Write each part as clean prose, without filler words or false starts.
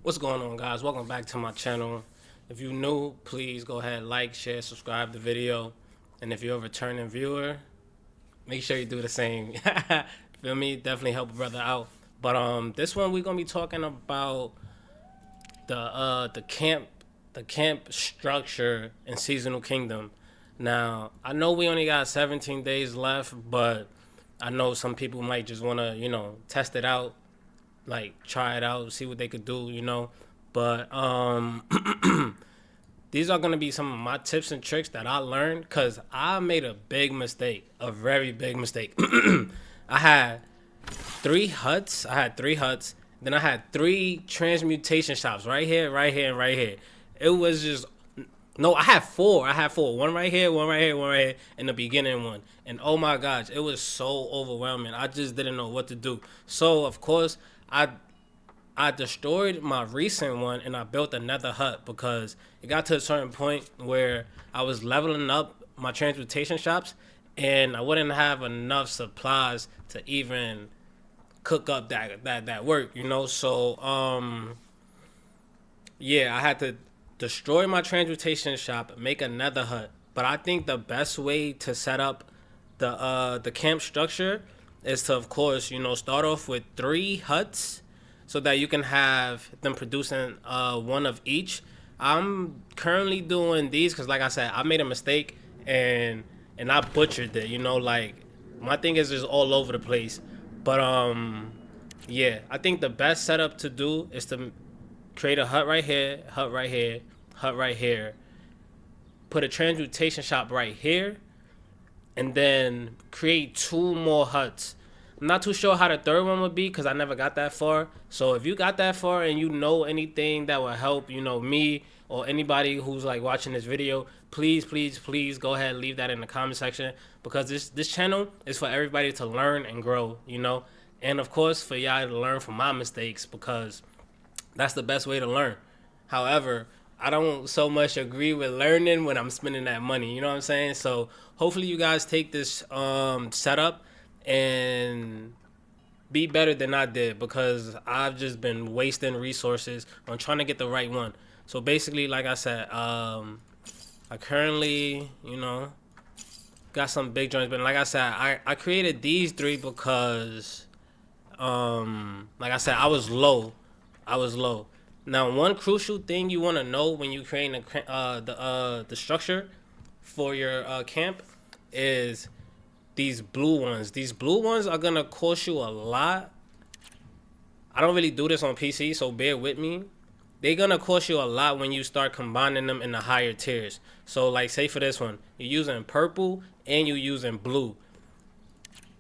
What's going on, guys? Welcome back to my channel. If you're new, please go ahead, like, share, subscribe the video. And if you're a returning viewer, make sure you do the same. Feel me? Definitely help a brother out. But this one we're gonna be talking about the camp structure in Seasonal Kingdom. Now, I know we only got 17 days left, but I know some people might just wanna, test it out, like try it out, see what they could do. But these are gonna be some of my tips and tricks that I learned because I made a big mistake, a very big mistake. I had three huts. Then I had three transmutation shops right here, right here, and right here. It was just no. I had four. One right here, one right here, one right here, and the beginning one. And oh my gosh, it was so overwhelming. I just didn't know what to do. So of course, I I destroyed my recent one and I built another hut because it got to a certain point where I was leveling up my transportation shops and I wouldn't have enough supplies to even cook up that work. So yeah, I had to destroy my transportation shop, make another hut. But I think the best way to set up the camp structure is to, of course, start off with three huts so that you can have them producing one of each. I'm currently doing these because, like I said, I made a mistake and I butchered it. Like my thing is just all over the place. But yeah, I think the best setup to do is to create a hut right here, hut right here, hut right here. Put a transmutation shop right here, and then create two more huts. I'm not too sure how the third one would be because I never got that far. So if you got that far and you know anything that will help, me or anybody who's like watching this video, please, please, please go ahead and leave that in the comment section because this channel is for everybody to learn and grow. And of course for y'all to learn from my mistakes because that's the best way to learn. However, I don't so much agree with learning when I'm spending that money. You know what I'm saying? So hopefully you guys take this setup and be better than I did because I've just been wasting resources on trying to get the right one. So basically, like I said, I currently, got some big joints, but like I said, I created these three because, like I said, I was low. Now, one crucial thing you want to know when you create the structure for your camp is these blue ones. These blue ones are gonna cost you a lot. I don't really do this on PC, so bear with me. They're gonna cost you a lot when you start combining them in the higher tiers. So, like, say for this one, you're using purple and you're using blue.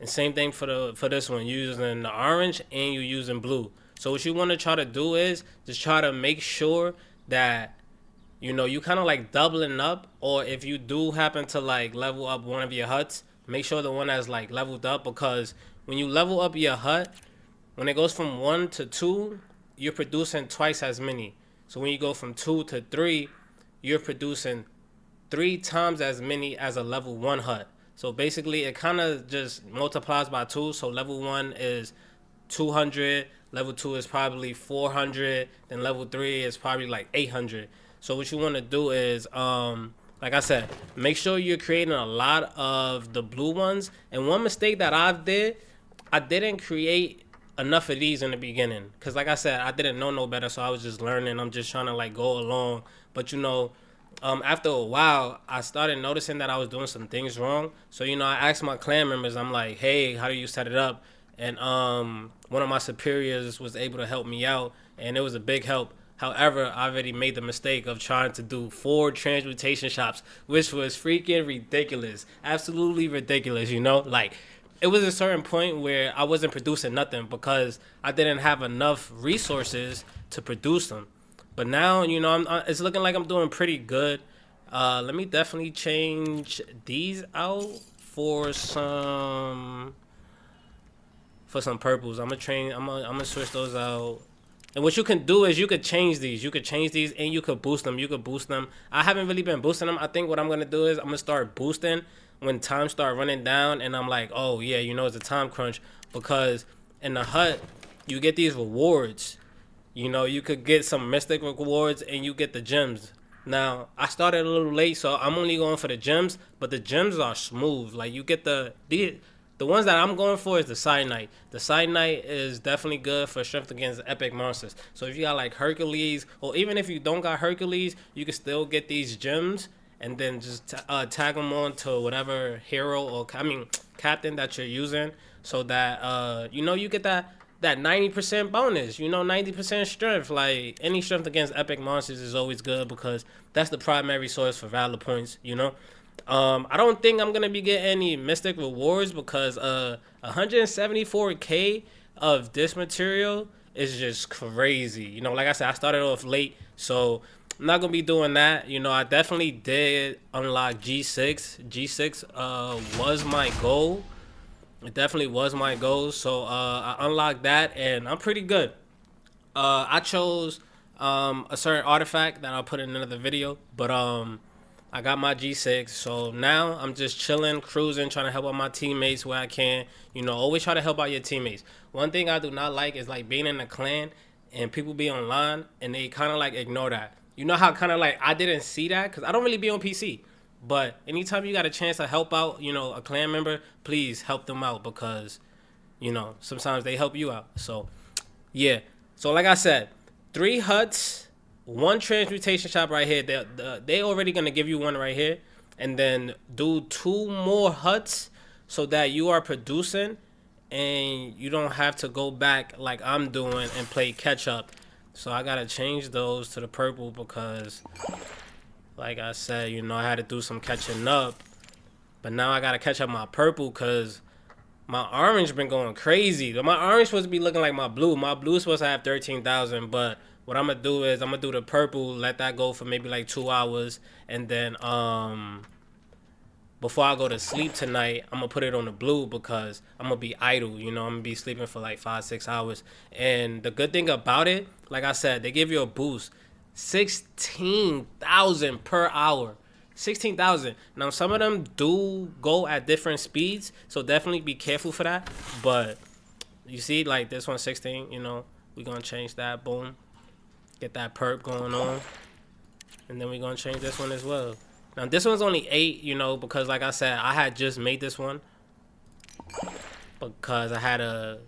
And same thing for this one, you're using the orange and you're using blue. So what you want to try to do is just try to make sure that you kind of like doubling up, or if you do happen to like level up one of your huts, make sure the one that's like leveled up, because when you level up your hut, when it goes from 1 to 2, you're producing twice as many. So when you go from 2 to 3, you're producing 3 times as many as a level 1 hut. So basically it kind of just multiplies by 2. So level 1 is 200, level 2 is probably 400, then level 3 is probably like 800. So what you want to do is like I said, make sure you're creating a lot of the blue ones. And one mistake that I didn't create enough of these in the beginning because, like I said, I didn't know no better, so I was just learning. I'm just trying to like go along. But after a while, I started noticing that I was doing some things wrong. So I asked my clan members, I'm like, hey, how do you set it up? And one of my superiors was able to help me out, and it was a big help. However, I already made the mistake of trying to do 4 transmutation shops, which was freaking ridiculous. Absolutely ridiculous, Like, it was a certain point where I wasn't producing nothing because I didn't have enough resources to produce them. But now, it's looking like I'm doing pretty good. Let me definitely change these out for some purples. I'm gonna switch those out. And what you can do is you could change these. You could change these and you could boost them. I haven't really been boosting them. I think what I'm gonna do is I'm gonna start boosting when time start running down and I'm like, oh yeah, it's a time crunch, because in the hut you get these rewards. You know, you could get some mystic rewards and you get the gems. Now, I started a little late, so I'm only going for the gems, but the gems are smooth. Like you get the ones that I'm going for is the Cyanite. The Cyanite is definitely good for strength against epic monsters. So if you got like Hercules, or even if you don't got Hercules, you can still get these gems and then just tag them on to whatever hero or captain that you're using, so that you know, you get that 90% bonus, you know, 90% strength. Like any strength against epic monsters is always good because that's the primary source for valor points, you know. I don't think I'm gonna be getting any mystic rewards because 174k of this material is just crazy. You know, like I said, I started off late, so I'm not gonna be doing that. You know, I definitely did unlock G6. G6 was my goal. It definitely was my goal. So I unlocked that, and I'm pretty good. I chose a certain artifact that I'll put in another video, but I got my G6, so now I'm just chilling, cruising, trying to help out my teammates where I can. You know, always try to help out your teammates. One thing I do not like is like being in a clan and people be online and they kind of like ignore that. You know how kind of like I didn't see that because I don't really be on PC. But anytime you got a chance to help out, you know, a clan member, please help them out because, you know, sometimes they help you out. So, yeah. So like I said, 3 huts, 1 transmutation shop right here. They already gonna give you one right here, and then do 2 more huts so that you are producing, and you don't have to go back like I'm doing and play catch up. So I gotta change those to the purple because, like I said, you know, I had to do some catching up, but now I gotta catch up my purple because my orange been going crazy. My orange supposed to be looking like my blue. My blue is supposed to have 13,000, but what I'm gonna do is I'm gonna do the purple, let that go for maybe like 2 hours, and then before I go to sleep tonight, I'm gonna put it on the blue because I'm gonna be idle. You know, I'm gonna be sleeping for like 5-6 hours. And the good thing about it, like I said, they give you a boost, 16,000 per hour. 16,000. Now some of them do go at different speeds, so definitely be careful for that. But you see, like this one 16. You know, we gonna change that. Boom, get that perp going on, and then we gonna change this one as well. Now this one's only 8. You know, because like I said, I had just made this one because I had to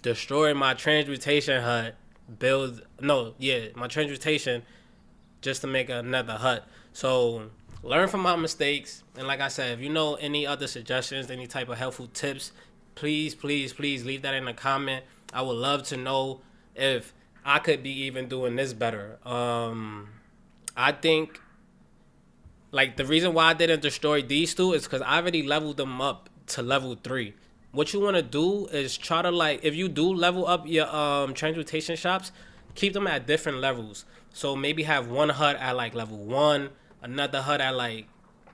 destroy my transmutation hut. My transmutation just to make another hut. So learn from my mistakes, and like I said, if you know any other suggestions, any type of helpful tips, please leave that in a comment. I would love to know if I could be even doing this better. I think like the reason why I didn't destroy these 2 is because I already leveled them up to level 3. What you want to do is try to, like, if you do level up your transmutation shops, keep them at different levels. So maybe have one hut at like level 1, another hut at like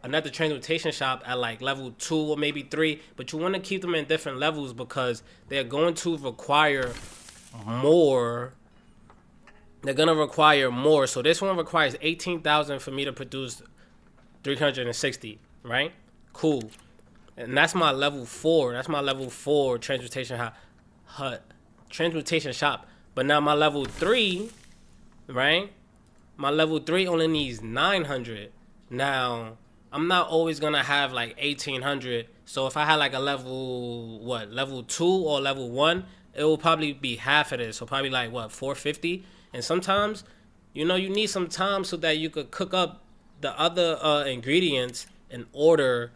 another transmutation shop at like level 2 or maybe 3, but you want to keep them in different levels because they're going to require more. They're gonna require more. So this one requires 18,000 for me to produce 360, right? Cool. And that's my level 4. That's my level 4 transmutation hut. Transmutation shop. But now my level 3, right? My level 3 only needs 900. Now, I'm not always going to have like 1800. So if I had like a level 2 or level 1, it will probably be half of this. So probably like 450. And sometimes, you know, you need some time so that you could cook up the other ingredients in order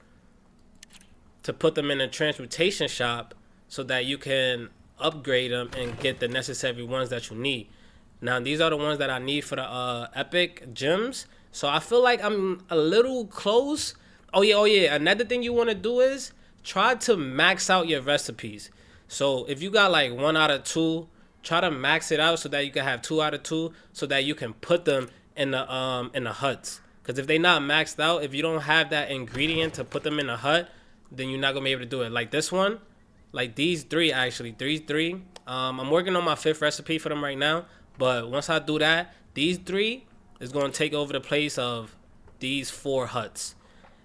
to put them in a transmutation shop so that you can upgrade them and get the necessary ones that you need. Now these are the ones that I need for the epic gems. So I feel like I'm a little close. Oh yeah. Another thing you want to do is try to max out your recipes. So if you got like 1 out of 2, try to max it out so that you can have 2 out of 2, so that you can put them in the huts. Because if they not maxed out, if you don't have that ingredient to put them in a hut, then you're not gonna be able to do it. Like this one, like these 3 actually, these 3. I'm working on my 5th recipe for them right now. But once I do that, these 3 is gonna take over the place of these 4 huts,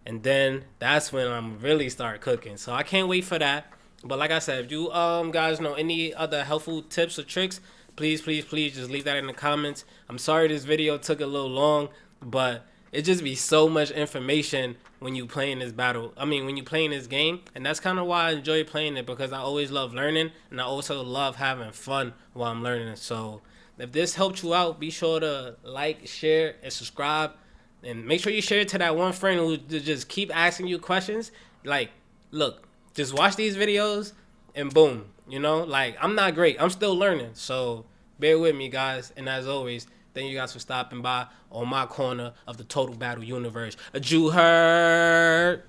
and then that's when I'm really start cooking. So I can't wait for that. But like I said, if you guys know any other helpful tips or tricks, please just leave that in the comments. I'm sorry this video took a little long, but it just be so much information when you playing this battle. I mean, when you playing this game, and that's kind of why I enjoy playing it, because I always love learning, and I also love having fun while I'm learning. So if this helped you out, be sure to like, share, and subscribe, and make sure you share it to that one friend who just keep asking you questions. Like, look, just watch these videos, and boom, like, I'm not great. I'm still learning. So bear with me, guys. And as always, thank you guys for stopping by on my corner of the Total Battle Universe. A Jew heard.